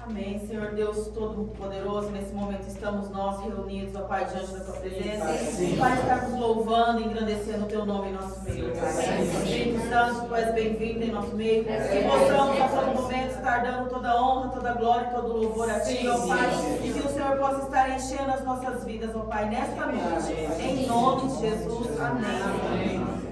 Amém. Senhor Deus Todo-Poderoso, nesse momento estamos nós reunidos, ó Pai, diante da Tua presença. Pai, estarmos louvando e engrandecendo o Teu nome em nosso meio, Pai. Espírito Santo, Tu és bem-vindo em nosso meio. Que possamos a todo momento estar dando toda a honra, toda a glória e todo o louvor a Ti, ó Pai. E que o Senhor possa estar enchendo as nossas vidas, ó Pai, nesta noite. Em nome de Jesus. Amém.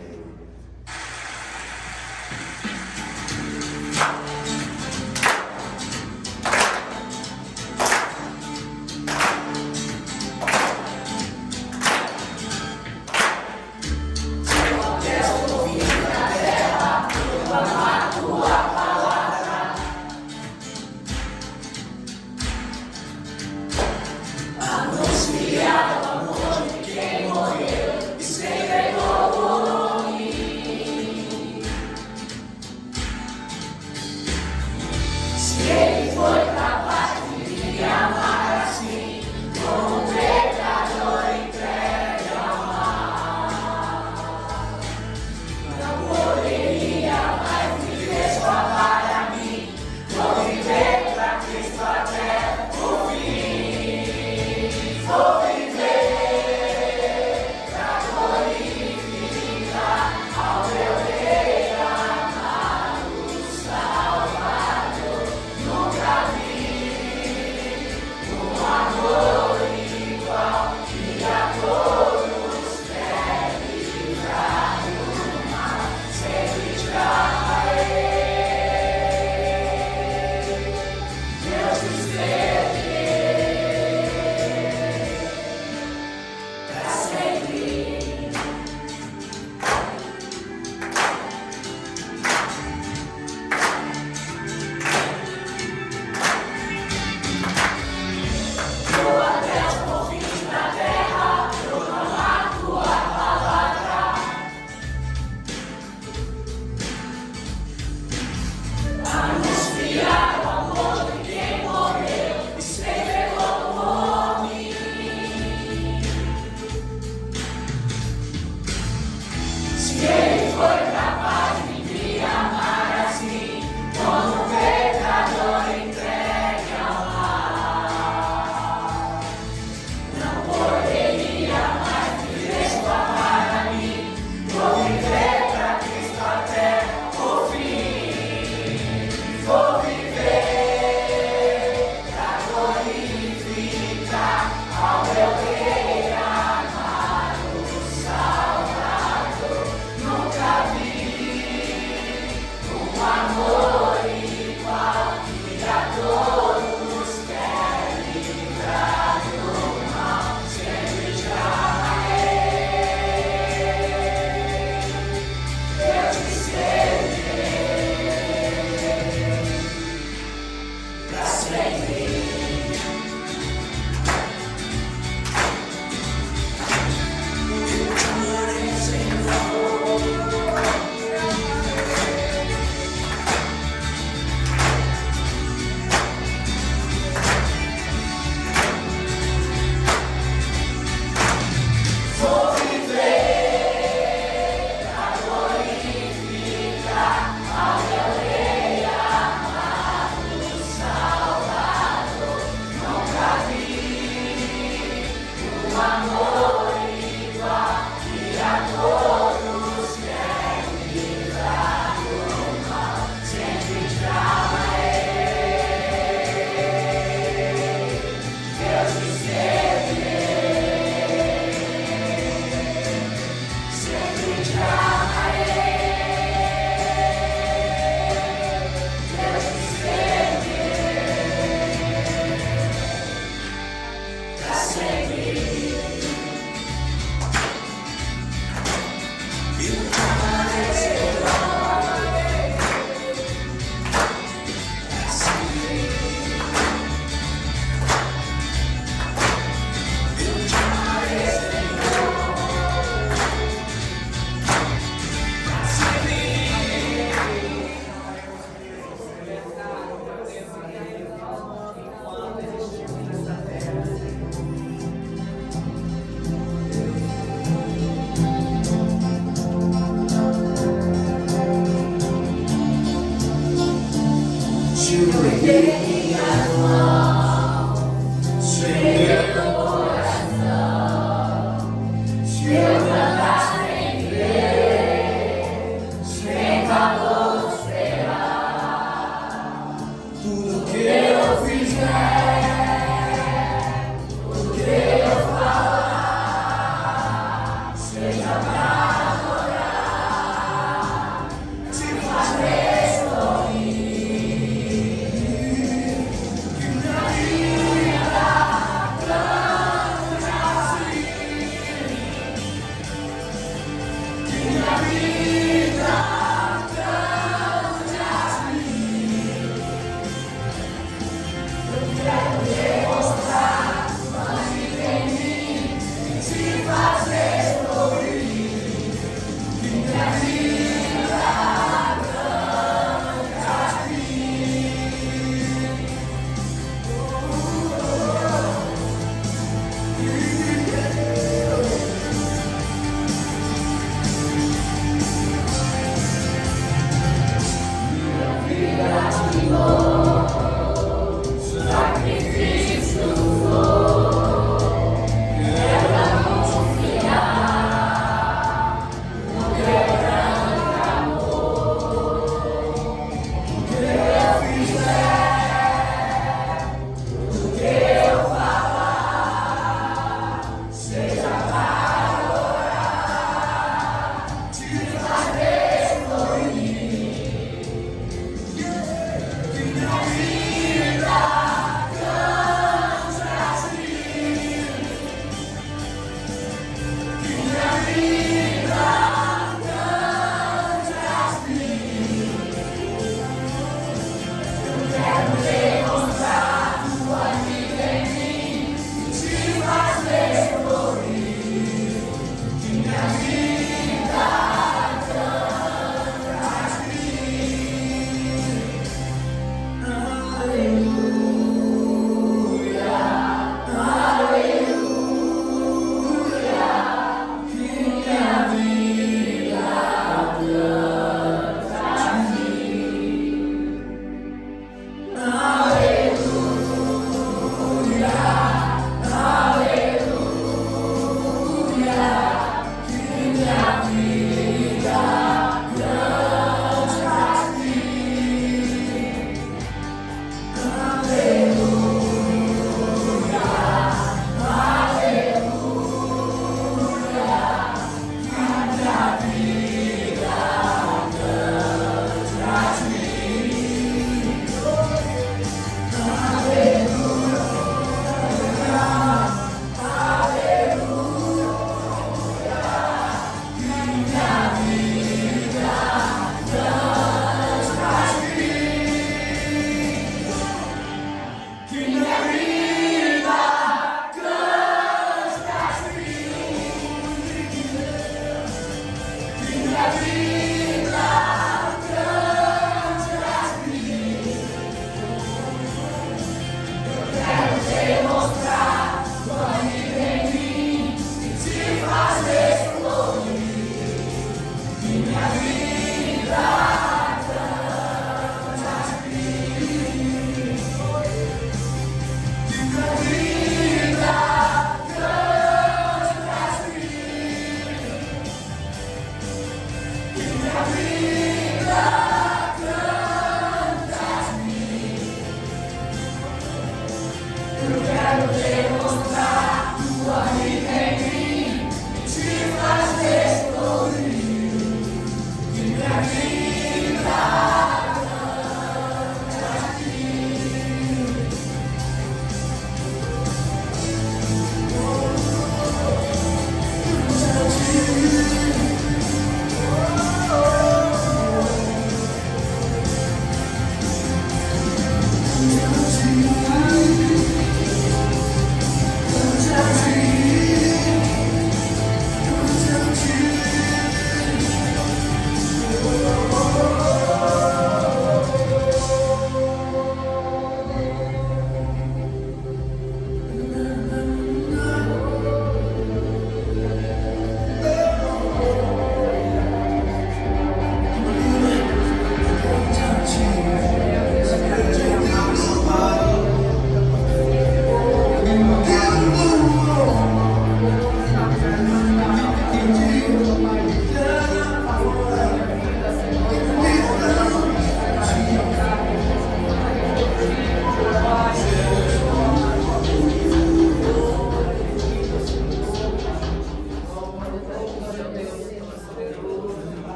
Anunciado amor de quem morreu, escreveu o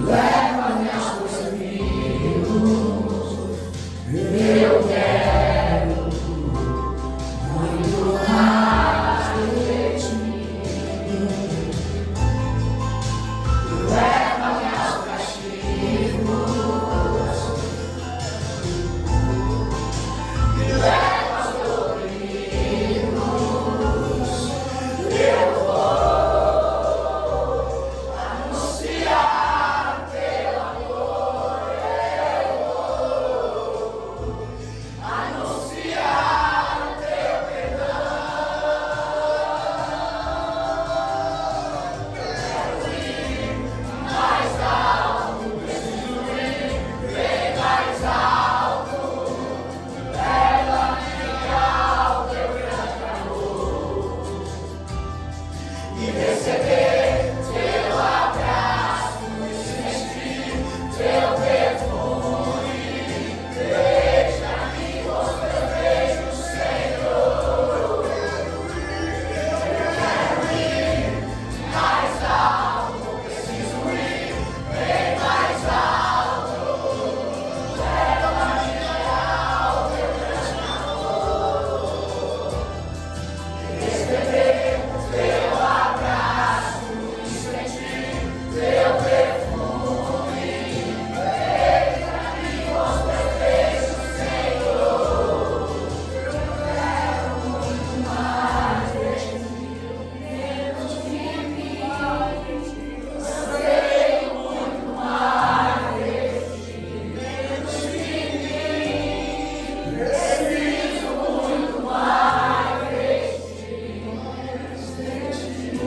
leva-me aos teus caminhos. Eu quero muito mais de ti. Leva-me aos castigos, me leva aos oprimidos. Eu vou anunciar teu amor, eu vou anunciar teu perdão. Quero ir mais alto, preciso ir bem mais alto. Leva-me ao teu grande amor e receber teu abraço e sentir teu perfume. Deixa-me os teus beijos, Senhor. Eu quero ir mais alto, preciso ir bem mais alto. Leva-me ao teu grande amor e receber teu abraço e sentir teu perfume. Deixa-me os teus beijos, Senhor. Eu quero muito mais de ti, menos de mim. Eu sei muito mais de ti, menos de mim. Preciso muito mais de ti, menos de ti.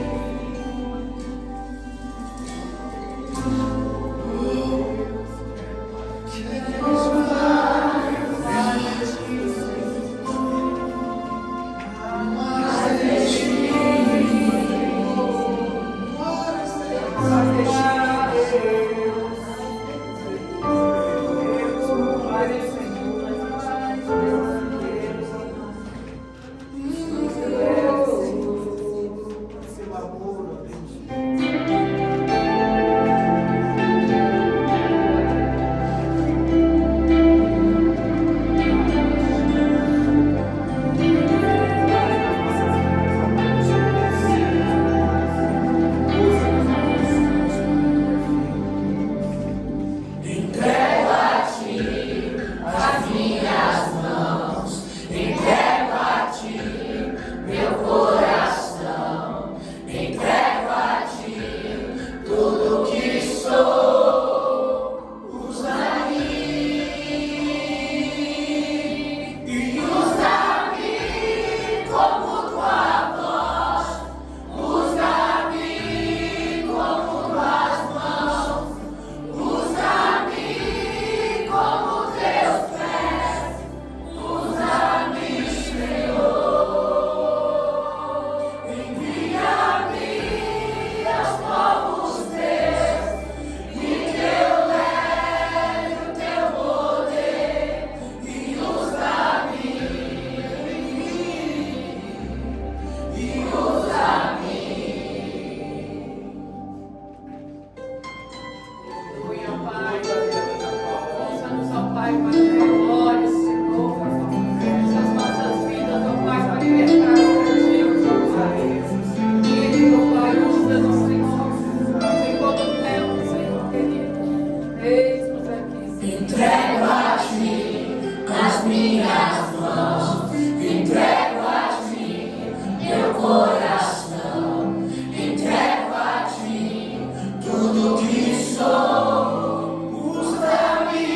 Entrego a ti as minhas mãos, entrego a ti meu coração, entrego a ti tudo que sou. Usa-me e usa-me como tua voz, usa-me como tuas mãos. Usa-me como teus pés, usa-me, Senhor. Envia-me aos povos teus, e que eu leve o teu poder, e usa-me, e usa-me. Aleluia, Pai. Ouça-nos, ó Pai, para a tua glória, Senhor. Usa as nossas vidas, ó Pai, para libertar os Deus, ó Pai. Ele, ó Pai, usa-nos, Senhor, em todo tempo, Senhor querido. Eis-nos aqui, Senhor. Entrego a ti as minhas mãos, entrego a ti meu coração, entrego a ti tudo que sou. Usa-me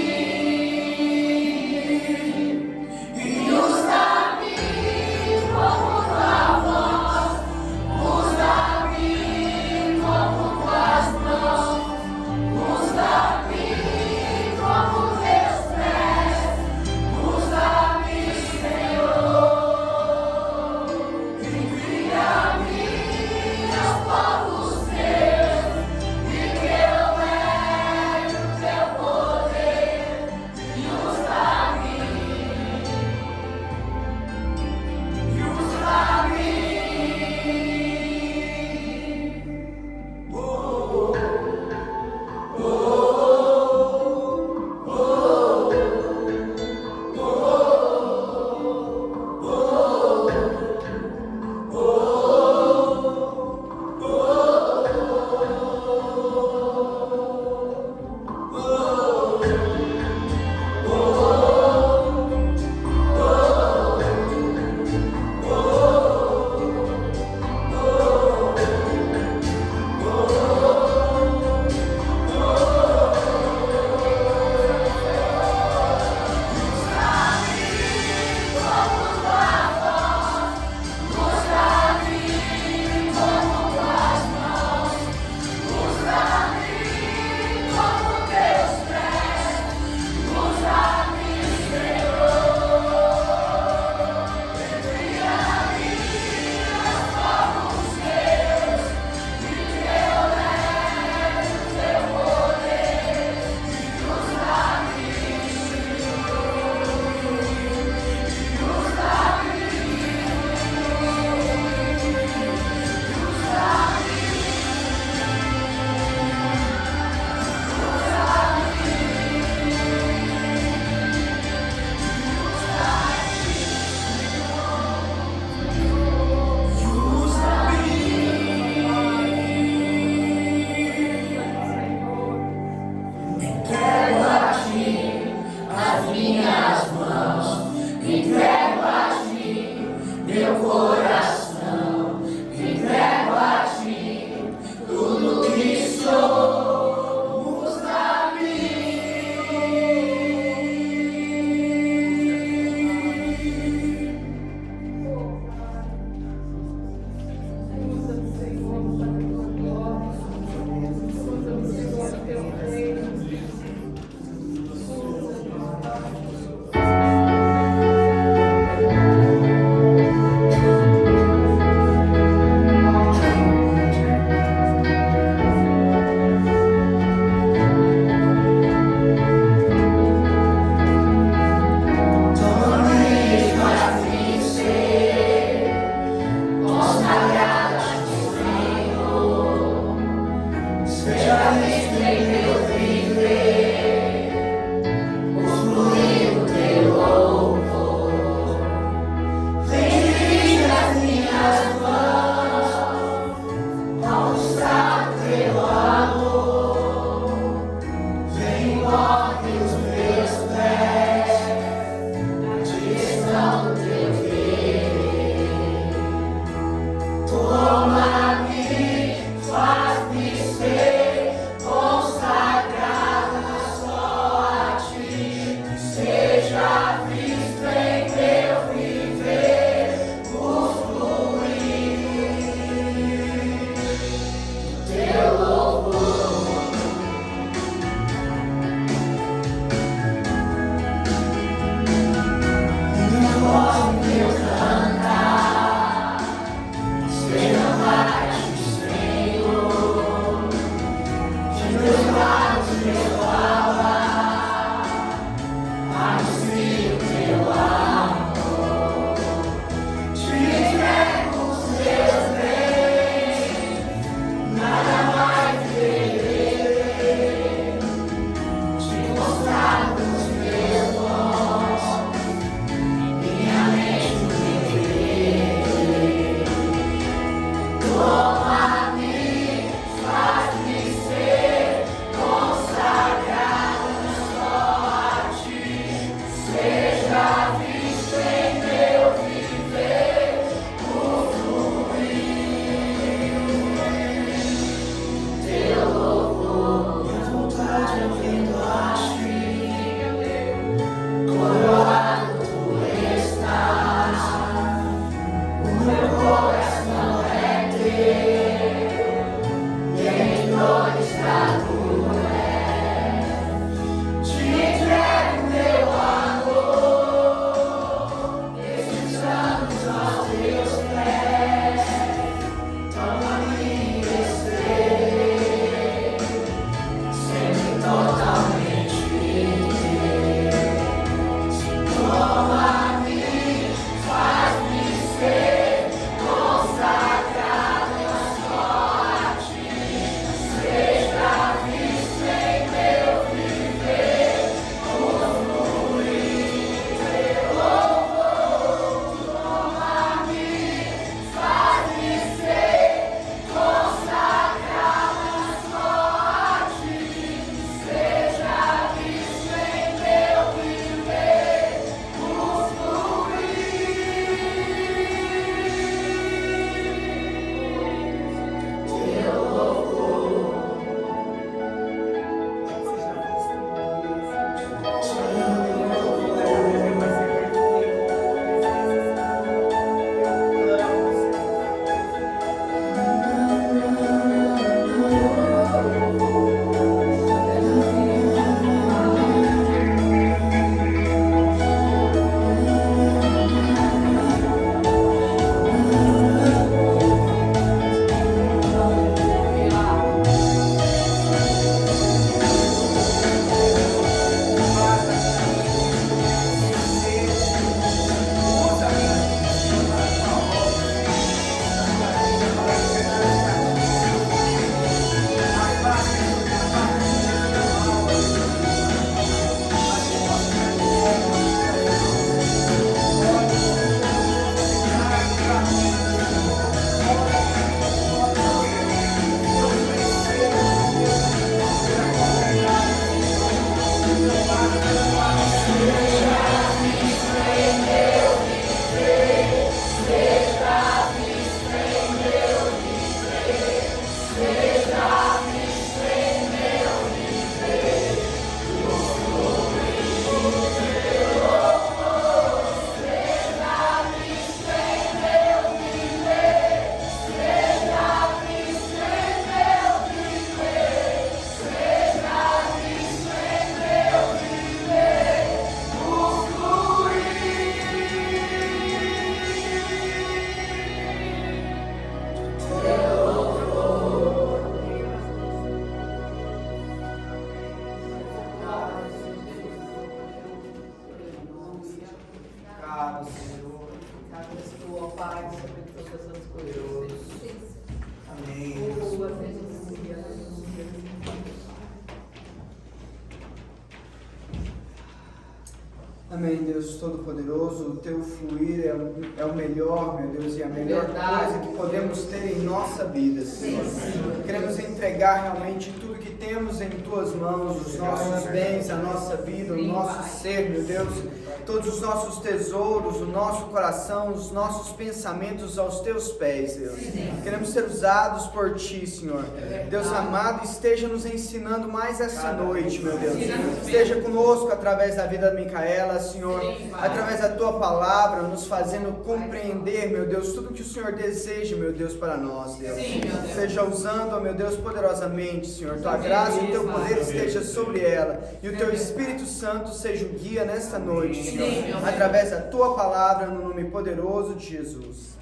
Amém, Deus Todo-Poderoso, o Teu fluir é o melhor, meu Deus, e a melhor coisa que podemos ter em nossa vida, Senhor. Queremos entregar realmente tudo que temos em Tuas mãos, os nossos bens, a nossa vida, o nosso ser, meu Deus, todos os nossos tesouros, o nosso coração, os nossos pensamentos aos Teus pés, Deus. Queremos ser usados por Ti, Senhor. Deus amado, esteja nos ensinando mais essa noite, meu Deus. Esteja conosco através da vida da Micaela, Senhor, através da Tua palavra, nos fazendo compreender, meu Deus, tudo que o Senhor deseja, meu Deus, para nós, Deus. Seja usando, meu Deus, poderosamente, Senhor. Tua graça e o Teu poder esteja sobre ela, e o Teu Espírito Santo seja o guia nesta noite, Senhor, através da Tua palavra, no nome poderoso de Jesus.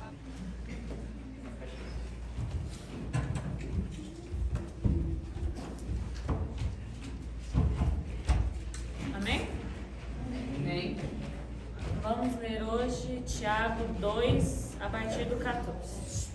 Amém? Amém. Vamos ler hoje Tiago 2, a partir do 14.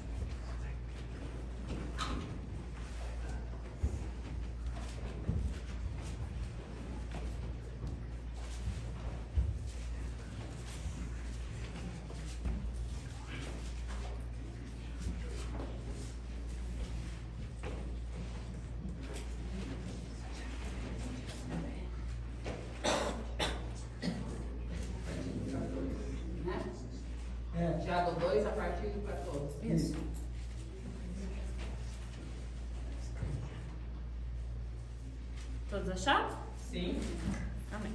Tiago 2, a partir do 14. Isso. Todos acharam? Sim. Amém.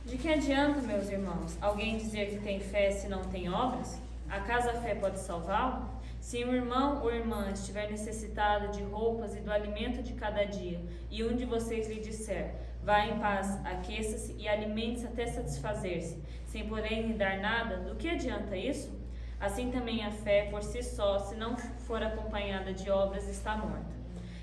De que adianta, meus irmãos, alguém dizer que tem fé se não tem obras? Acaso a fé pode salvá-lo? Se um irmão ou irmã estiver necessitado de roupas e do alimento de cada dia, e um de vocês lhe disser, vá em paz, aqueça-se e alimente-se até satisfazer-se, sem porém lhe dar nada, do que adianta isso? Assim também a fé por si só, se não for acompanhada de obras, está morta.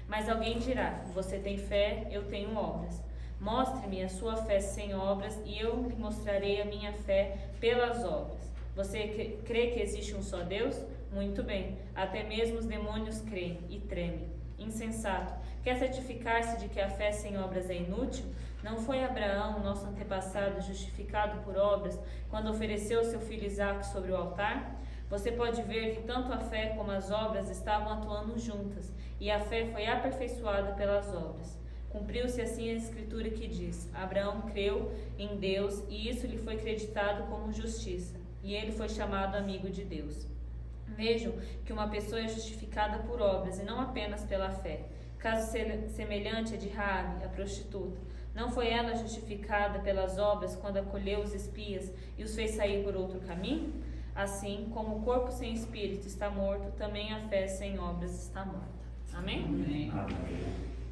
Mas alguém dirá, você tem fé, eu tenho obras. Mostre-me a sua fé sem obras, e eu lhe mostrarei a minha fé pelas obras. Você crê que existe um só Deus? Muito bem, até mesmo os demônios creem e tremem. Insensato, quer certificar-se de que a fé sem obras é inútil? Não foi Abraão, nosso antepassado, justificado por obras, quando ofereceu seu filho Isaque sobre o altar? Você pode ver que tanto a fé como as obras estavam atuando juntas, e a fé foi aperfeiçoada pelas obras. Cumpriu-se assim a escritura que diz, Abraão creu em Deus, e isso lhe foi creditado como justiça, e ele foi chamado amigo de Deus. Vejam que uma pessoa é justificada por obras e não apenas pela fé. Caso semelhante é de Raabe, a prostituta. Não foi ela justificada pelas obras quando acolheu os espias e os fez sair por outro caminho? Assim, como o corpo sem espírito está morto, também a fé sem obras está morta. Amém? Amém.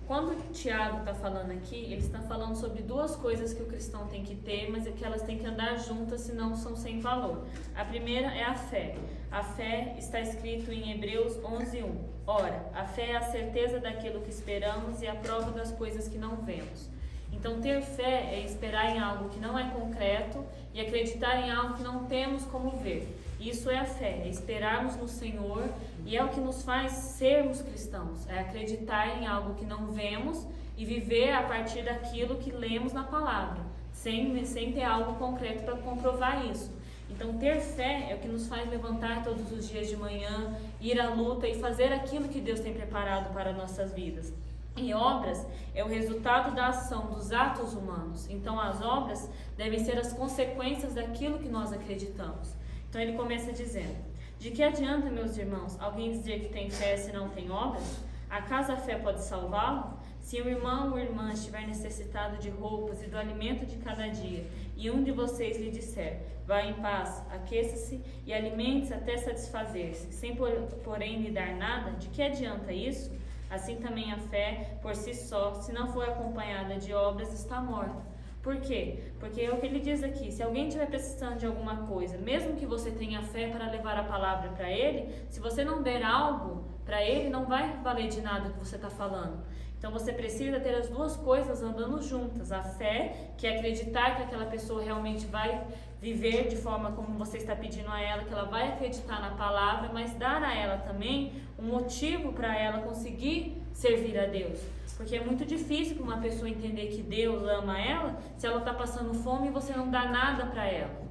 Quando Tiago está falando aqui, ele está falando sobre duas coisas que o cristão tem que ter, mas é que elas têm que andar juntas, senão são sem valor. A primeira é a fé. A fé está escrito em Hebreus 11:1. Ora, a fé é a certeza daquilo que esperamos e a prova das coisas que não vemos. Então, ter fé é esperar em algo que não é concreto e acreditar em algo que não temos como ver. Isso é a fé, é esperarmos no Senhor e é o que nos faz sermos cristãos. É acreditar em algo que não vemos e viver a partir daquilo que lemos na palavra, sem ter algo concreto para comprovar isso. Então, ter fé é o que nos faz levantar todos os dias de manhã, ir à luta e fazer aquilo que Deus tem preparado para nossas vidas. E obras é o resultado da ação dos atos humanos. Então, as obras devem ser as consequências daquilo que nós acreditamos. Então, ele começa dizendo, de que adianta, meus irmãos, alguém dizer que tem fé se não tem obras? Acaso a fé pode salvá-lo? Se um irmão ou irmã estiver necessitado de roupas e do alimento de cada dia, e um de vocês lhe disser, vá em paz, aqueça-se e alimente-se até satisfazer-se, sem porém lhe dar nada, de que adianta isso? Assim também a fé, por si só, se não for acompanhada de obras, está morta. Por quê? Porque é o que ele diz aqui, se alguém estiver precisando de alguma coisa, mesmo que você tenha fé para levar a palavra para ele, se você não der algo para ele, não vai valer de nada o que você está falando. Então você precisa ter as duas coisas andando juntas, a fé, que é acreditar que aquela pessoa realmente vai viver de forma como você está pedindo a ela, que ela vai acreditar na palavra, mas dar a ela também um motivo para ela conseguir servir a Deus. Porque é muito difícil para uma pessoa entender que Deus ama ela se ela está passando fome e você não dá nada para ela.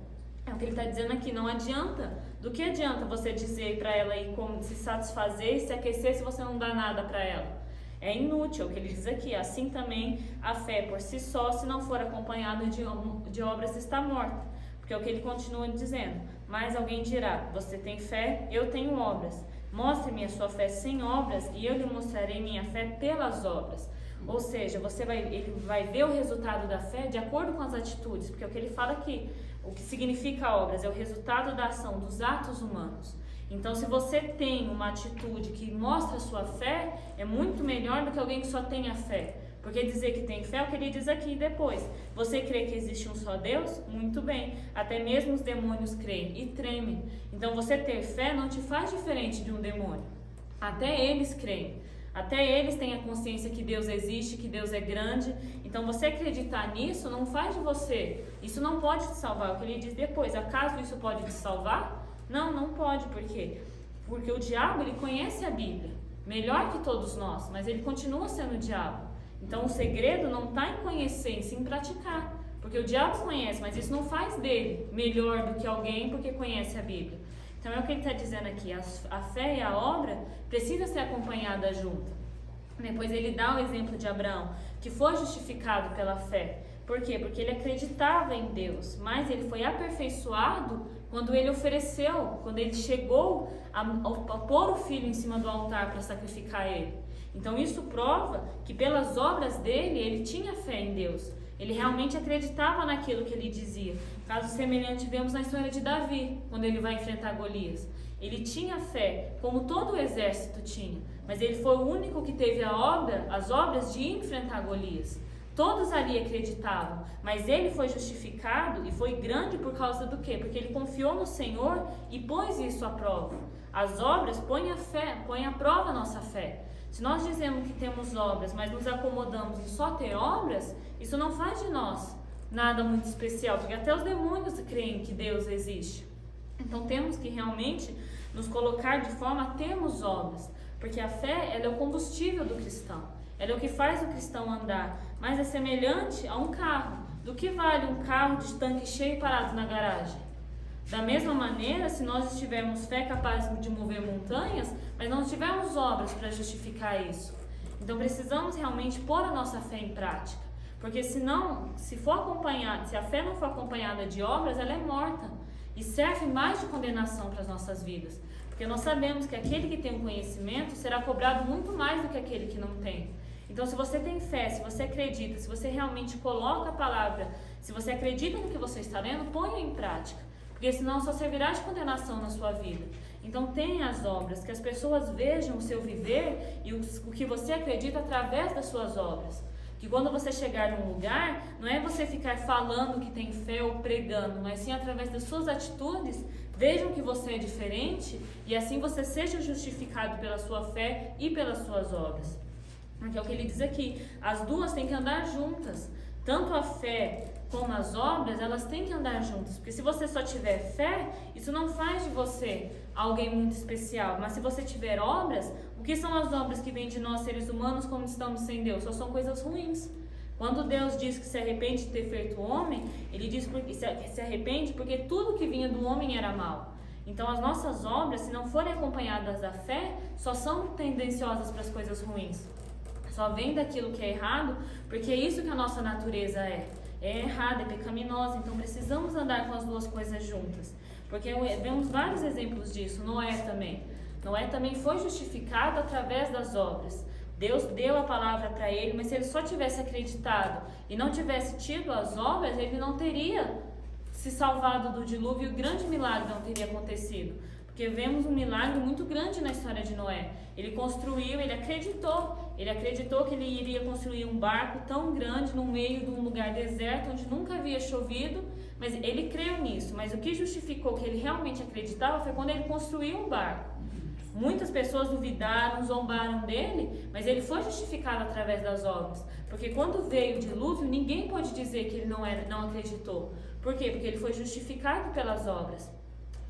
É o que ele está dizendo aqui, não adianta. Do que adianta você dizer para ela ir como se satisfazer e se aquecer se você não dá nada para ela? É inútil, é o que ele diz aqui. Assim também a fé por si só, se não for acompanhada de obras, está morta. Porque é o que ele continua dizendo. Mas alguém dirá, você tem fé, eu tenho obras. Mostre-me a sua fé sem obras e eu lhe mostrarei minha fé pelas obras. Ou seja, ele vai ver o resultado da fé de acordo com as atitudes. Porque é o que ele fala aqui. O que significa obras é o resultado da ação, dos atos humanos. Então, se você tem uma atitude que mostra a sua fé, é muito melhor do que alguém que só tenha fé. Porque dizer que tem fé é o que ele diz aqui depois. Você crê que existe um só Deus? Muito bem. Até mesmo os demônios creem e tremem. Então, você ter fé não te faz diferente de um demônio. Até eles creem. Até eles têm a consciência que Deus existe, que Deus é grande. Então, você acreditar nisso não faz de você. Isso não pode te salvar. É o que ele diz depois. Acaso isso pode te salvar? Não, não pode. Por quê? Porque o diabo, ele conhece a Bíblia. Melhor que todos nós. Mas ele continua sendo o diabo. Então, o segredo não está em conhecer, em sim praticar. Porque o diabo conhece, mas isso não faz dele melhor do que alguém porque conhece a Bíblia. Então, é o que ele está dizendo aqui. A fé e a obra precisam ser acompanhadas juntas. Depois ele dá o exemplo de Abraão, que foi justificado pela fé. Por quê? Porque ele acreditava em Deus, mas ele foi aperfeiçoado quando ele ofereceu, quando ele chegou a pôr o filho em cima do altar para sacrificar ele. Então isso prova que pelas obras dele, ele tinha fé em Deus. Ele realmente acreditava naquilo que ele dizia. Caso semelhante vemos na história de Davi, quando ele vai enfrentar Golias. Ele tinha fé, como todo o exército tinha, mas ele foi o único que teve as obras de enfrentar Golias. Todos ali acreditavam, mas ele foi justificado e foi grande por causa do quê? Porque ele confiou no Senhor e pôs isso à prova. As obras põem à prova a nossa fé. Se nós dizemos que temos obras, mas nos acomodamos em só ter obras, isso não faz de nós nada muito especial, porque até os demônios creem que Deus existe. Então temos que realmente nos colocar de forma a termos obras, porque a fé ela é o combustível do cristão, ela é o que faz o cristão andar, mas é semelhante a um carro. Do que vale um carro de tanque cheio parado na garagem? Da mesma maneira, se nós tivermos fé capaz de mover montanhas, mas não tivermos obras para justificar isso. Então precisamos realmente pôr a nossa fé em prática, porque senão, se a fé não for acompanhada de obras, ela é morta e serve mais de condenação para as nossas vidas, porque nós sabemos que aquele que tem o conhecimento será cobrado muito mais do que aquele que não tem. Então, se você tem fé, se você acredita, se você realmente coloca a palavra, se você acredita no que você está lendo, ponha em prática. Porque senão só servirá de condenação na sua vida. Então tenha as obras, que as pessoas vejam o seu viver e o que você acredita através das suas obras. Que quando você chegar num lugar, não é você ficar falando que tem fé ou pregando, mas sim através das suas atitudes, vejam que você é diferente e assim você seja justificado pela sua fé e pelas suas obras. Porque é o que ele diz aqui, as duas têm que andar juntas. Tanto a fé como as obras, elas têm que andar juntas. Porque se você só tiver fé, isso não faz de você alguém muito especial. Mas se você tiver obras, o que são as obras que vêm de nós, seres humanos, quando estamos sem Deus? Só são coisas ruins. Quando Deus diz que se arrepende de ter feito o homem, Ele diz que se arrepende porque tudo que vinha do homem era mal. Então as nossas obras, se não forem acompanhadas da fé, só são tendenciosas para as coisas ruins. Só vem daquilo que é errado, porque é isso que a nossa natureza é. É errada, é pecaminosa, então precisamos andar com as duas coisas juntas. Porque vemos vários exemplos disso. Noé também foi justificado através das obras. Deus deu a palavra para ele, mas se ele só tivesse acreditado e não tivesse tido as obras, ele não teria se salvado do dilúvio e o grande milagre não teria acontecido. Porque vemos um milagre muito grande na história de Noé. Ele construiu, ele acreditou que ele iria construir um barco tão grande no meio de um lugar deserto, onde nunca havia chovido, mas ele creu nisso. Mas o que justificou que ele realmente acreditava foi quando ele construiu um barco. Muitas pessoas duvidaram, zombaram dele, mas ele foi justificado através das obras. Porque quando veio o dilúvio, ninguém pode dizer que ele não acreditou. Por quê? Porque ele foi justificado pelas obras.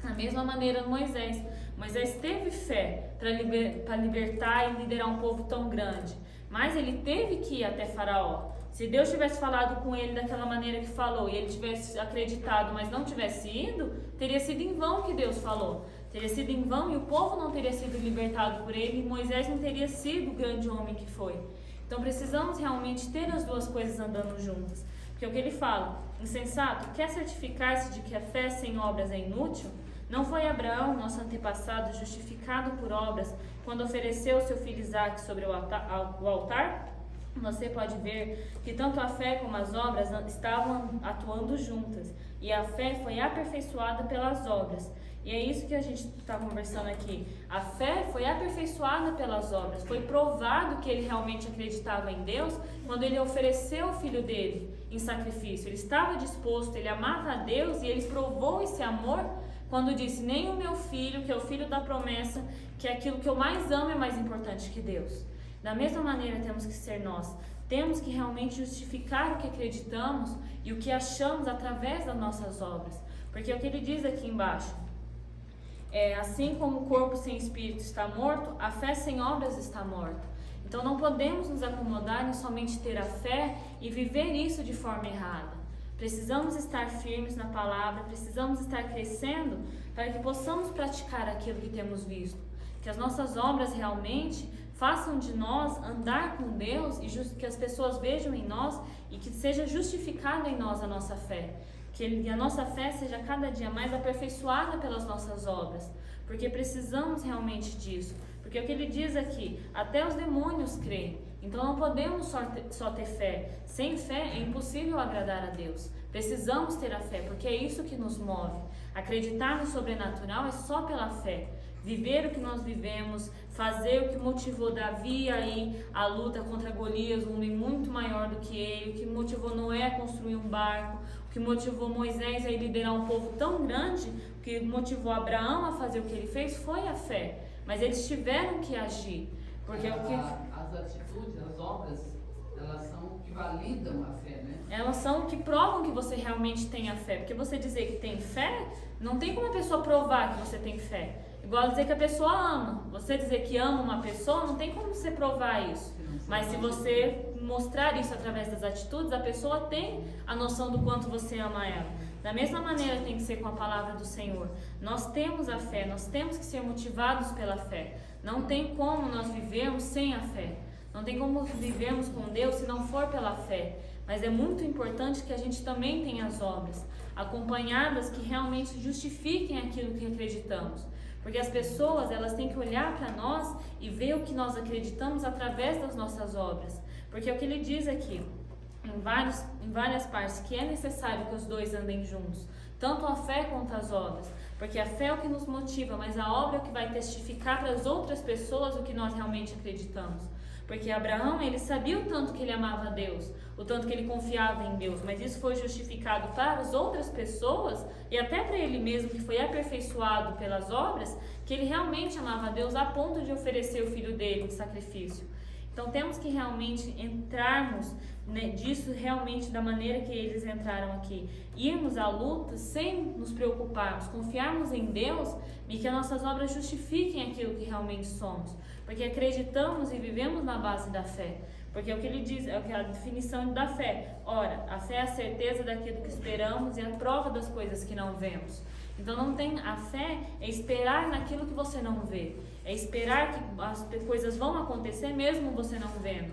Da mesma maneira, Moisés teve fé para libertar e liderar um povo tão grande. mas ele teve que ir até Faraó. Se Deus tivesse falado com ele daquela maneira que falou e ele tivesse acreditado, mas não tivesse ido, teria sido em vão que Deus falou. Teria sido em vão e o povo não teria sido libertado por ele e Moisés não teria sido o grande homem que foi. Então precisamos realmente ter as duas coisas andando juntas. Porque é o que ele fala, insensato, quer certificar-se de que a fé sem obras é inútil? Não foi Abraão, nosso antepassado, justificado por obras, quando ofereceu seu filho Isaque sobre o altar? Você pode ver que tanto a fé como as obras estavam atuando juntas. E a fé foi aperfeiçoada pelas obras. E é isso que a gente está conversando aqui. A fé foi aperfeiçoada pelas obras. Foi provado que ele realmente acreditava em Deus quando ele ofereceu o filho dele em sacrifício. Ele estava disposto, ele amava a Deus e ele provou esse amor quando disse: nem o meu filho, que é o filho da promessa, que é aquilo que eu mais amo, é mais importante que Deus. Da mesma maneira temos que ser nós. Temos que realmente justificar o que acreditamos e o que achamos através das nossas obras. Porque é o que ele diz aqui embaixo. Assim como o corpo sem espírito está morto, a fé sem obras está morta. Então não podemos nos acomodar em somente ter a fé e viver isso de forma errada. Precisamos estar firmes na palavra, precisamos estar crescendo para que possamos praticar aquilo que temos visto. Que as nossas obras realmente façam de nós andar com Deus e que as pessoas vejam em nós e que seja justificada em nós a nossa fé. Que a nossa fé seja cada dia mais aperfeiçoada pelas nossas obras, porque precisamos realmente disso. Porque é o que ele diz aqui, até os demônios creem. Então não podemos só ter fé. Sem fé é impossível agradar a Deus. Precisamos ter a fé, porque é isso que nos move. Acreditar no sobrenatural é só pela fé. Viver o que nós vivemos, fazer o que motivou Davi aí a luta contra Golias, um homem muito maior do que ele, o que motivou Noé a construir um barco, o que motivou Moisés a liderar um povo tão grande, o que motivou Abraão a fazer o que ele fez foi a fé. Mas eles tiveram que agir, porque o que as atitudes, as obras, elas são o que validam a fé, né? Elas são o que provam que você realmente tem a fé. Porque você dizer que tem fé, não tem como a pessoa provar que você tem fé. Igual dizer que a pessoa ama. Você dizer que ama uma pessoa, não tem como você provar isso. Mas se você mostrar isso através das atitudes, a pessoa tem a noção do quanto você ama ela. Da mesma maneira tem que ser com a palavra do Senhor. Nós temos a fé, nós temos que ser motivados pela fé. Não tem como nós vivermos sem a fé. Não tem como vivermos com Deus se não for pela fé. Mas é muito importante que a gente também tenha as obras acompanhadas que realmente justifiquem aquilo que acreditamos. Porque as pessoas, elas têm que olhar para nós e ver o que nós acreditamos através das nossas obras. Porque é o que ele diz aqui, em várias partes, que é necessário que os dois andem juntos. Tanto a fé quanto as obras. Porque a fé é o que nos motiva, mas a obra é o que vai testificar para as outras pessoas o que nós realmente acreditamos. Porque Abraão, ele sabia o tanto que ele amava a Deus, o tanto que ele confiava em Deus, mas isso foi justificado para as outras pessoas e até para ele mesmo, que foi aperfeiçoado pelas obras, que ele realmente amava a Deus a ponto de oferecer o filho dele em sacrifício. Então temos que realmente entrarmos disso realmente da maneira que eles entraram aqui. Irmos à luta sem nos preocuparmos, confiarmos em Deus e que as nossas obras justifiquem aquilo que realmente somos. Porque acreditamos e vivemos na base da fé. Porque é o que ele diz, é a definição da fé. Ora, a fé é a certeza daquilo que esperamos e a prova das coisas que não vemos. Então a fé é esperar naquilo que você não vê. É esperar que as coisas vão acontecer mesmo você não vendo.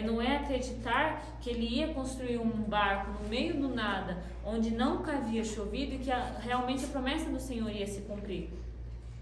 Não é acreditar que ele ia construir um barco no meio do nada, onde nunca havia chovido e que realmente a promessa do Senhor ia se cumprir.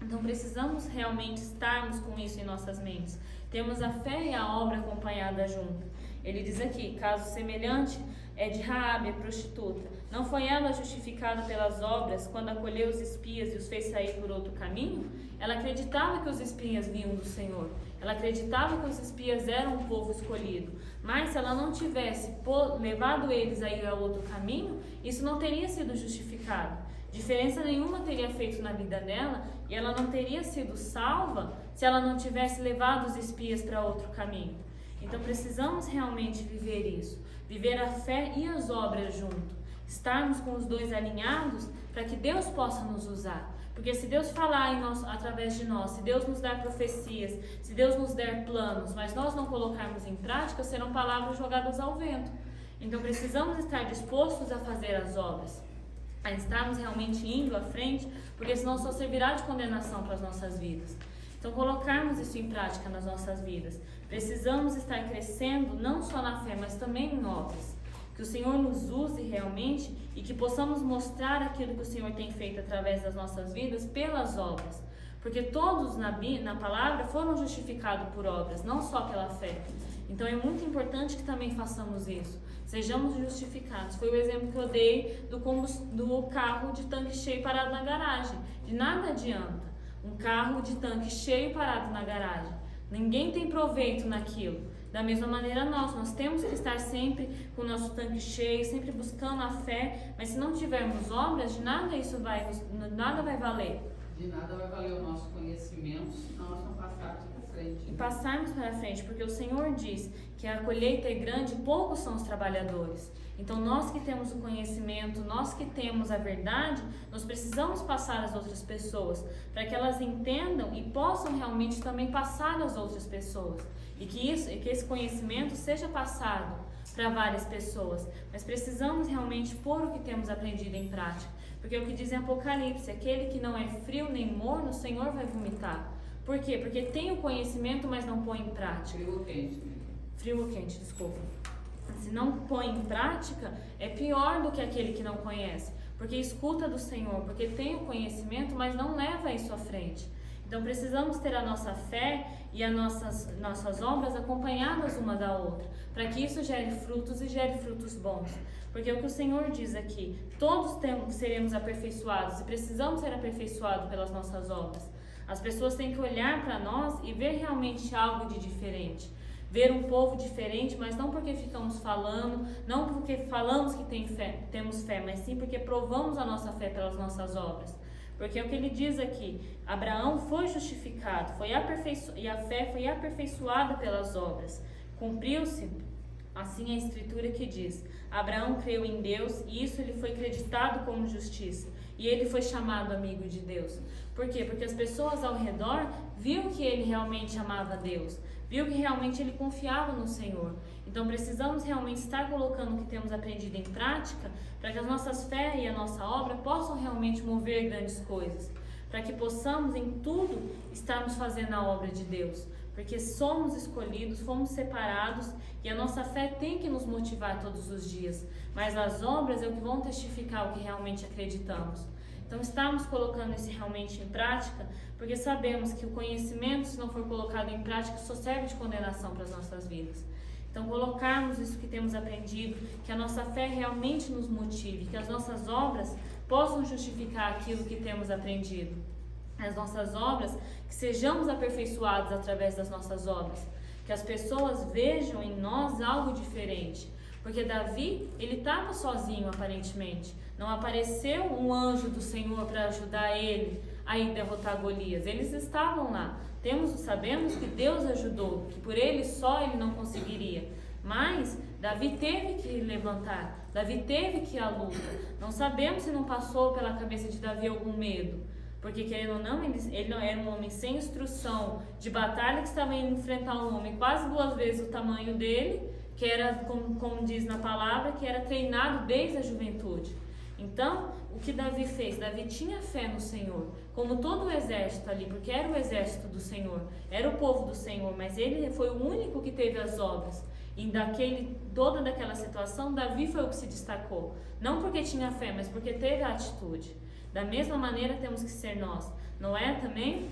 Então precisamos realmente estarmos com isso em nossas mentes. Temos a fé e a obra acompanhada junto. Ele diz aqui, caso semelhante é de Raabe, a prostituta. Não foi ela justificada pelas obras quando acolheu os espias e os fez sair por outro caminho? Ela acreditava que os espias vinham do Senhor. Ela acreditava que os espias eram um povo escolhido. Mas se ela não tivesse levado eles a ir a outro caminho, isso não teria sido justificado. Diferença nenhuma teria feito na vida dela e ela não teria sido salva se ela não tivesse levado os espias para outro caminho. Então precisamos realmente viver isso, viver a fé e as obras junto, estarmos com os dois alinhados para que Deus possa nos usar. Porque se Deus falar através de nós, se Deus nos dar profecias, se Deus nos der planos, mas nós não colocarmos em prática, serão palavras jogadas ao vento. Então precisamos estar dispostos a fazer as obras, a estarmos realmente indo à frente, porque senão só servirá de condenação para as nossas vidas. Então colocarmos isso em prática nas nossas vidas. Precisamos estar crescendo não só na fé, mas também em obras. Que o Senhor nos use realmente e que possamos mostrar aquilo que o Senhor tem feito através das nossas vidas pelas obras. Porque todos na palavra foram justificados por obras, não só pela fé. Então é muito importante que também façamos isso. Sejamos justificados. Foi o exemplo que eu dei do carro de tanque cheio parado na garagem. De nada adianta um carro de tanque cheio parado na garagem. Ninguém tem proveito naquilo. Da mesma maneira nós temos que estar sempre com o nosso tanque cheio, sempre buscando a fé, mas se não tivermos obras, de nada nada vai valer. De nada vai valer o nosso conhecimento se nós não passarmos para frente. E passarmos para frente, porque o Senhor diz que a colheita é grande e poucos são os trabalhadores. Então nós que temos o conhecimento, nós que temos a verdade, nós precisamos passar às outras pessoas, para que elas entendam e possam realmente também passar às outras pessoas. E que esse conhecimento seja passado para várias pessoas. Mas precisamos realmente pôr o que temos aprendido em prática. Porque o que diz em Apocalipse, aquele que não é frio nem morno, o Senhor vai vomitar. Por quê? Porque tem o conhecimento, mas não põe em prática. Frio ou quente? Frio ou quente, desculpa. Se não põe em prática, é pior do que aquele que não conhece. Porque escuta do Senhor, porque tem o conhecimento, mas não leva isso à frente. Então precisamos ter a nossa fé e as nossas obras acompanhadas uma da outra, para que isso gere frutos e gere frutos bons. Porque o que o Senhor diz aqui, todos seremos aperfeiçoados e precisamos ser aperfeiçoados pelas nossas obras. As pessoas têm que olhar para nós e ver realmente algo de diferente. Ver um povo diferente, mas não porque ficamos falando, não porque falamos que temos fé, mas sim porque provamos a nossa fé pelas nossas obras. Porque é o que ele diz aqui, Abraão foi justificado, e a fé foi aperfeiçoada pelas obras. Cumpriu-se, assim a Escritura que diz, Abraão creu em Deus e isso lhe foi creditado como justiça. E ele foi chamado amigo de Deus. Por quê? Porque as pessoas ao redor viram que ele realmente amava Deus, viu que realmente ele confiava no Senhor. Então precisamos realmente estar colocando o que temos aprendido em prática, para que as nossas fé e a nossa obra possam realmente mover grandes coisas, para que possamos em tudo estarmos fazendo a obra de Deus, porque somos escolhidos, fomos separados e a nossa fé tem que nos motivar todos os dias, mas as obras é o que vão testificar o que realmente acreditamos. Então estamos colocando isso realmente em prática, porque sabemos que o conhecimento, se não for colocado em prática, só serve de condenação para as nossas vidas. Então colocarmos isso que temos aprendido, que a nossa fé realmente nos motive, que as nossas obras possam justificar aquilo que temos aprendido. As nossas obras, que sejamos aperfeiçoados através das nossas obras, que as pessoas vejam em nós algo diferente. Porque Davi, ele estava sozinho aparentemente, não apareceu um anjo do Senhor para ajudar ele a ir derrotar Golias, eles estavam lá. Sabemos que Deus ajudou, que por ele só ele não conseguiria, mas Davi teve que levantar, Davi teve que ir à luta. Não sabemos se não passou pela cabeça de Davi algum medo, porque querendo ou não, ele não era um homem sem instrução de batalha, que estava indo enfrentar um homem quase 2 vezes o tamanho dele, que era, como diz na palavra, que era treinado desde a juventude. Então, o que Davi fez? Davi tinha fé no Senhor, como todo o exército ali, porque era o exército do Senhor, era o povo do Senhor, mas ele foi o único que teve as obras. E toda daquela situação, Davi foi o que se destacou. Não porque tinha fé, mas porque teve a atitude. Da mesma maneira temos que ser nós. Noé também,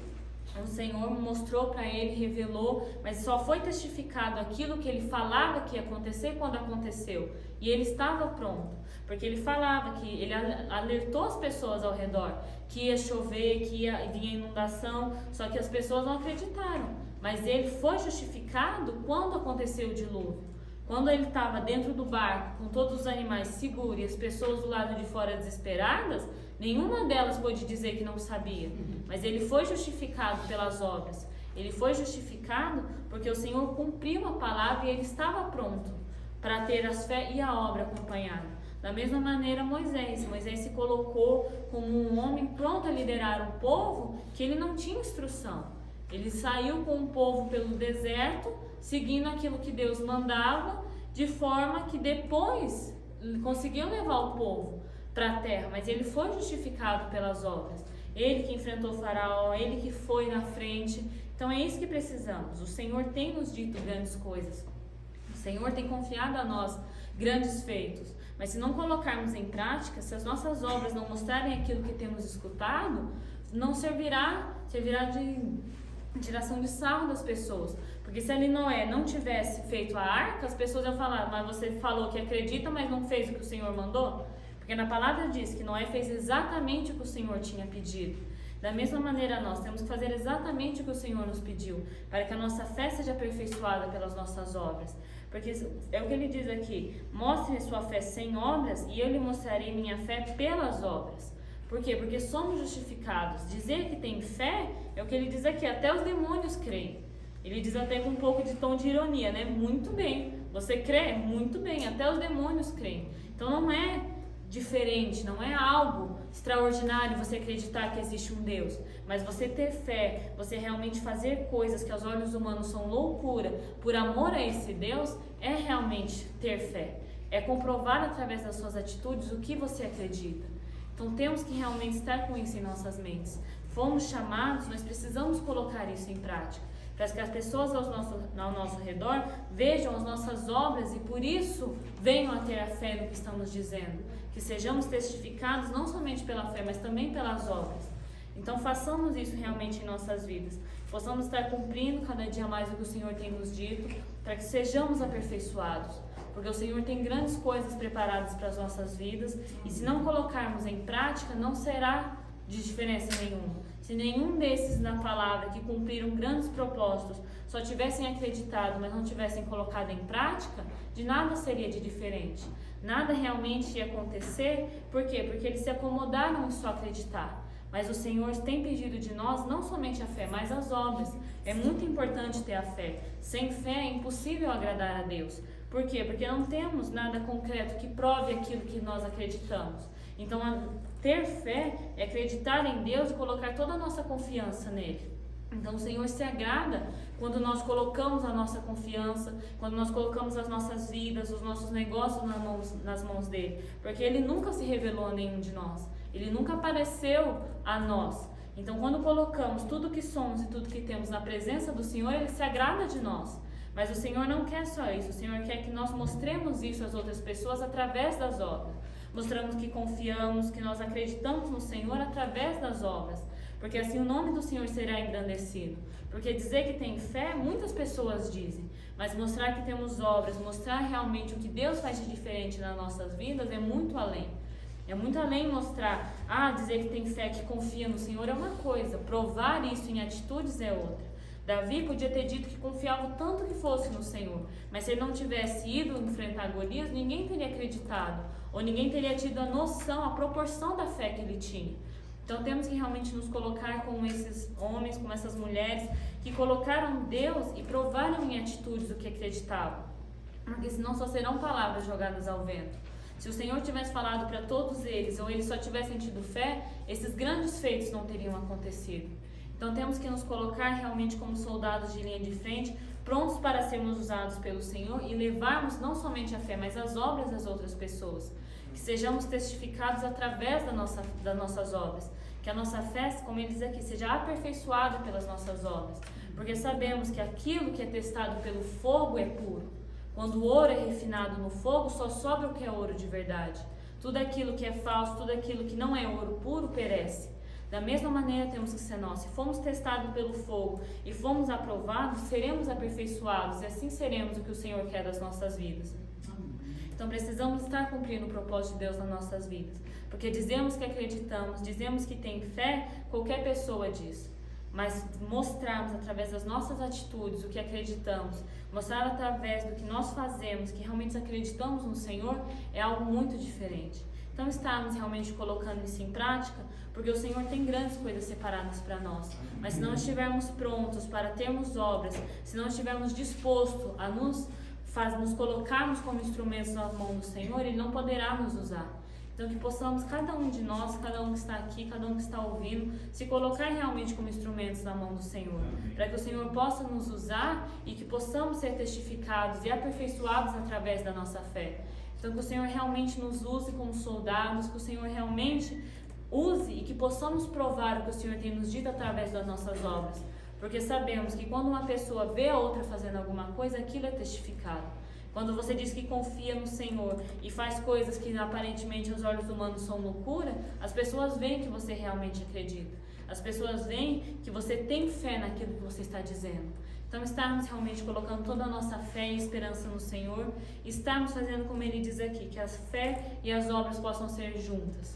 o Senhor mostrou para ele, revelou, mas só foi testificado aquilo que ele falava que ia acontecer quando aconteceu. E ele estava pronto, porque ele falava, que ele alertou as pessoas ao redor, que ia chover, que ia vir inundação, só que as pessoas não acreditaram. Mas ele foi justificado quando aconteceu o dilúvio. Quando ele estava dentro do barco, com todos os animais seguros e as pessoas do lado de fora desesperadas, nenhuma delas pôde dizer que não sabia. Mas ele foi justificado pelas obras. Ele foi justificado porque o Senhor cumpriu a palavra e ele estava pronto. para ter a fé e a obra acompanhada. Da mesma maneira, Moisés se colocou como um homem pronto a liderar um povo que ele não tinha instrução. Ele saiu com o povo pelo deserto, seguindo aquilo que Deus mandava, de forma que depois conseguiu levar o povo para a terra, mas ele foi justificado pelas obras. Ele que enfrentou o faraó, ele que foi na frente. Então é isso que precisamos. O Senhor tem nos dito grandes coisas. O Senhor tem confiado a nós grandes feitos. Mas se não colocarmos em prática, se as nossas obras não mostrarem aquilo que temos escutado, não servirá de tiração de sarro das pessoas. Porque se ali Noé não tivesse feito a arca, as pessoas iam falar, mas você falou que acredita, mas não fez o que o Senhor mandou? Porque na palavra diz que Noé fez exatamente o que o Senhor tinha pedido. Da mesma maneira, nós temos que fazer exatamente o que o Senhor nos pediu, para que a nossa fé seja aperfeiçoada pelas nossas obras. Porque é o que ele diz aqui: mostre a sua fé sem obras, e eu lhe mostrarei minha fé pelas obras. Por quê? Porque somos justificados. Dizer que tem fé é o que ele diz aqui, até os demônios creem. Ele diz até com um pouco de tom de ironia, né? Muito bem, você crê? Muito bem, até os demônios creem. Então não é diferente, não é algo extraordinário você acreditar que existe um Deus, mas você ter fé, você realmente fazer coisas que aos olhos humanos são loucura, por amor a esse Deus, é realmente ter fé, é comprovar através das suas atitudes o que você acredita. Então temos que realmente estar com isso em nossas mentes. Fomos chamados, nós precisamos colocar isso em prática, para que as pessoas ao nosso redor vejam as nossas obras e por isso venham a ter a fé no que estamos dizendo. Que sejamos testificados não somente pela fé, mas também pelas obras. Então façamos isso realmente em nossas vidas. Possamos estar cumprindo cada dia mais o que o Senhor tem nos dito, para que sejamos aperfeiçoados. Porque o Senhor tem grandes coisas preparadas para as nossas vidas e se não colocarmos em prática, não será de diferença nenhuma. Se nenhum desses na palavra que cumpriram grandes propósitos só tivessem acreditado, mas não tivessem colocado em prática, de nada seria de diferente. Nada realmente ia acontecer. Por quê? Porque eles se acomodaram em só acreditar. Mas o Senhor tem pedido de nós não somente a fé, mas as obras. É muito importante ter a fé. Sem fé é impossível agradar a Deus. Por quê? Porque não temos nada concreto que prove aquilo que nós acreditamos. Então, ter fé é acreditar em Deus e colocar toda a nossa confiança nele. Então, o Senhor se agrada quando nós colocamos a nossa confiança, quando nós colocamos as nossas vidas, os nossos negócios nas mãos dele. Porque ele nunca se revelou a nenhum de nós. Ele nunca apareceu a nós. Então, quando colocamos tudo que somos e tudo que temos na presença do Senhor, ele se agrada de nós. Mas o Senhor não quer só isso. O Senhor quer que nós mostremos isso às outras pessoas através das obras. Mostramos que confiamos, que nós acreditamos no Senhor através das obras. Porque assim o nome do Senhor será engrandecido. Porque dizer que tem fé, muitas pessoas dizem. Mas mostrar que temos obras, mostrar realmente o que Deus faz de diferente nas nossas vidas é muito além. É muito além mostrar, dizer que tem fé, que confia no Senhor é uma coisa. Provar isso em atitudes é outra. Davi podia ter dito que confiava o tanto que fosse no Senhor. Mas se ele não tivesse ido enfrentar Golias, ninguém teria acreditado. Ou ninguém teria tido a noção, a proporção da fé que ele tinha. Então temos que realmente nos colocar como esses homens, como essas mulheres que colocaram Deus e provaram em atitudes o que acreditavam. Porque senão só serão palavras jogadas ao vento. Se o Senhor tivesse falado para todos eles, ou eles só tivessem tido fé, esses grandes feitos não teriam acontecido. Então temos que nos colocar realmente como soldados de linha de frente, prontos para sermos usados pelo Senhor e levarmos não somente a fé, mas as obras das outras pessoas. Que sejamos testificados através das nossas obras. Que a nossa fé, como ele diz aqui, seja aperfeiçoada pelas nossas obras. Porque sabemos que aquilo que é testado pelo fogo é puro. Quando o ouro é refinado no fogo, só sobra o que é ouro de verdade. Tudo aquilo que é falso, tudo aquilo que não é ouro puro, perece. Da mesma maneira temos que ser nós. Se fomos testados pelo fogo e fomos aprovados, seremos aperfeiçoados e assim seremos o que o Senhor quer das nossas vidas. Então precisamos estar cumprindo o propósito de Deus nas nossas vidas. Porque dizemos que acreditamos, dizemos que tem fé, qualquer pessoa diz. Mas mostrarmos através das nossas atitudes o que acreditamos, mostrar através do que nós fazemos, que realmente acreditamos no Senhor, é algo muito diferente. Então estarmos realmente colocando isso em prática, porque o Senhor tem grandes coisas separadas para nós. Mas se não estivermos prontos para termos obras, se não estivermos dispostos a nos nos colocarmos como instrumentos nas mãos do Senhor, Ele não poderá nos usar. Então que possamos, cada um de nós, cada um que está aqui, cada um que está ouvindo, se colocar realmente como instrumentos na mão do Senhor, para que o Senhor possa nos usar e que possamos ser testificados e aperfeiçoados através da nossa fé. Então que o Senhor realmente nos use como soldados, que o Senhor realmente use e que possamos provar o que o Senhor tem nos dito através das nossas obras. Porque sabemos que quando uma pessoa vê a outra fazendo alguma coisa, aquilo é testificado. Quando você diz que confia no Senhor e faz coisas que aparentemente aos olhos humanos são loucura, as pessoas veem que você realmente acredita. As pessoas veem que você tem fé naquilo que você está dizendo. Então estarmos realmente colocando toda a nossa fé e esperança no Senhor, estarmos fazendo como Ele diz aqui, que a fé e as obras possam ser juntas,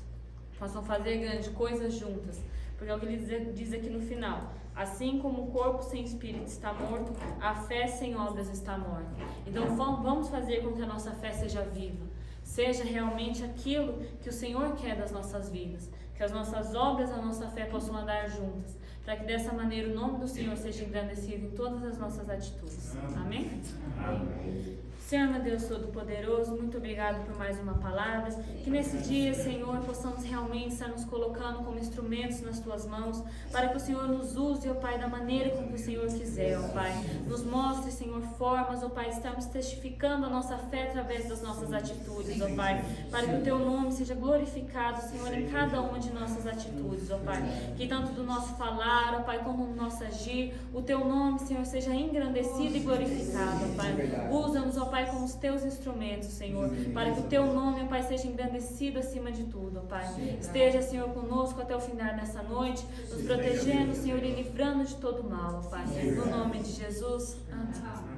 possam fazer grandes coisas juntas. Porque é o que Ele diz aqui no final: assim como o corpo sem espírito está morto, a fé sem obras está morta. Então vamos fazer com que a nossa fé seja viva, seja realmente aquilo que o Senhor quer das nossas vidas, que as nossas obras e a nossa fé possam andar juntas, para que dessa maneira o nome do Senhor seja engrandecido em todas as nossas atitudes. Amém? Amém. Senhor, meu Deus Todo-Poderoso, muito obrigado por mais uma palavra. Que nesse dia, Senhor, possamos realmente estar nos colocando como instrumentos nas Tuas mãos, para que o Senhor nos use, ó Pai, da maneira como que o Senhor quiser, ó Pai. Nos mostre, Senhor, formas, ó Pai, de estarmos testificando a nossa fé através das nossas atitudes, ó Pai, para que o Teu nome seja glorificado, Senhor, em cada uma de nossas atitudes, ó Pai. Que tanto do nosso falar, ó Pai, como do nosso agir, o Teu nome, Senhor, seja engrandecido e glorificado, ó Pai. Usa-nos, ó Pai, como os Teus instrumentos, Senhor, para que o Teu nome, ó Pai, seja engrandecido acima de tudo, ó Pai. Esteja, Senhor, conosco até o final dessa noite, nos protegendo, Senhor, e livrando de todo mal, ó Pai. No nome de Jesus. Amém.